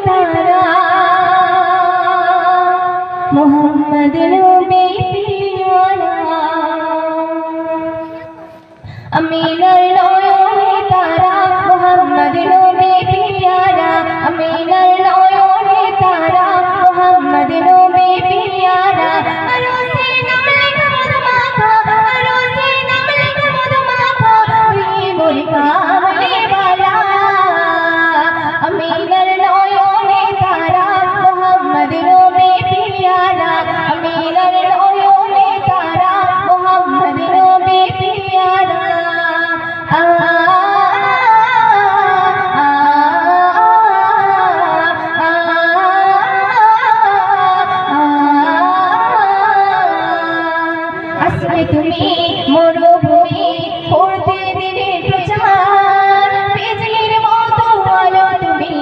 तारा मोहम्मद नबी प्यारा अमीनर नयने तारा मोहम्मद नबी प्यारा अमीनर नयने तारा मोहम्मद नबी प्यारा अरोसे नमले मधुमाखा अरोसे नमले मधुमाखा ये मोरी कामले वाला अमीनर नयने तारा मोहम्मद नबी प्यारा अमीनर नयने तारा मोहम्मद नबी प्यारा আসলে তুমি মরুভূমি করতে দিনে প্রচার বিজলির মতো আলো তুমি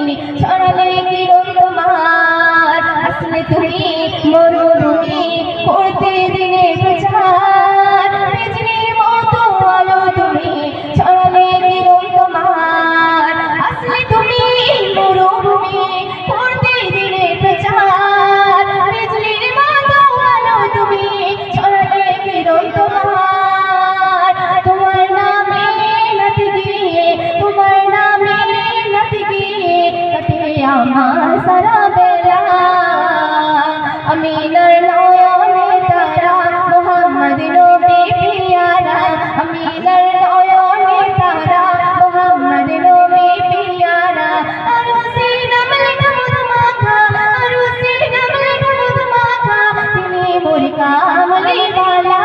ছড়ালে কিরণ তোমার আসলে তুমি মরুভূমি করতে দিনে প্রচার বিজলির মতো আলো তুমি ছড়ালে কিরণ তোমার আসলে তুমি মরুভূমি করতে দিনে প্রচার বিজলির মতো আলো তুমি ছড়ালে কিরণ তোমার তোমার নামে নাত গিয়ে তোমার নামে নাত গিয়ে কাটে আমার সারা বেলা আমিনার নয়নে তারা মোহাম্মদ নবী প্যারা আমিনার নয়নে তারা মোহাম্মদ নবী প্যারা আরুসি নামলে মধুমাখা আরুসি নামলে মধুমাখা তিনি মোরি কামলে वाला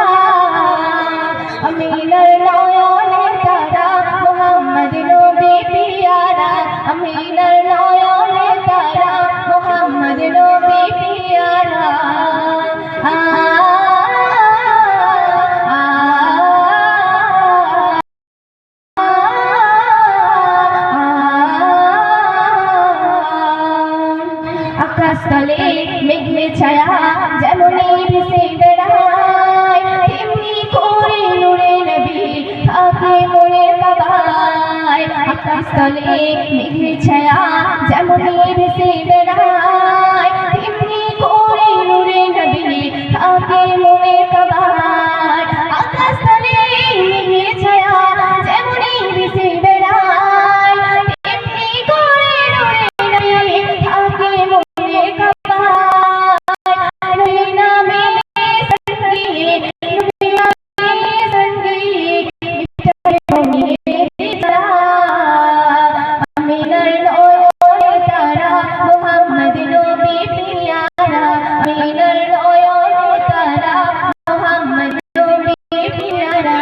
अमीनर नयने तारा मोहम्मद नबी प्यारा अमीनर नयने तारा मोहम्मद नबी प्यारा आकाश तले मेघे छाया जेमनी भेसे बेड़ाय तेमनी करे नूरे नबी थाके मोरे काबाय आकाश तले मेघे छाया जेमनी भेसे बेड़ाय तेमनी करे नूरे नबी थाके मोरे काबाय आकाश तले मेघे छाया जेमनी भेसे बेड़ाय तेमनी करे नूरे नबी थाके मोरे काबाय नैना में संगी नैना में संगी मिटाए मोरे जरा अमीनर नयने तारा मोहम्मद नबी प्यारा अमीनर नयने तारा मोहम्मद नबी प्यारा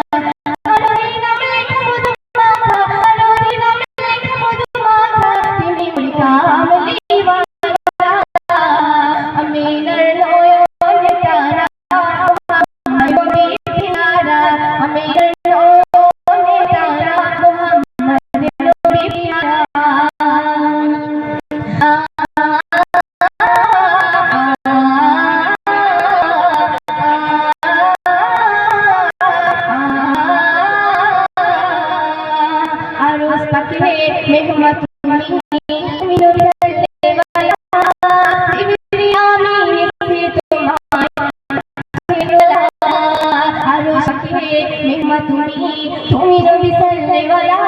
अरोरी नामले मधुमाखा अरोरी नामले मधुमाखा तिनी मोरी कामली वाला अमीनर नयने तारा मोहम्मद नबी प्यारा अमीनर नयने तारा मोहम्मद नबी प्यारा आरोस पखे मेहमत তুমি নবী সাল্লে वाला जिब्रील आमीन से तुम्हारा आरोस पखे मेहमत তুমি নবী সাল্লে वाला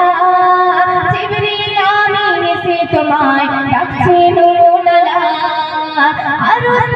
जिब्रील आमीन से तुम्हारा ডাকছে নুরুল্লাহ आरोस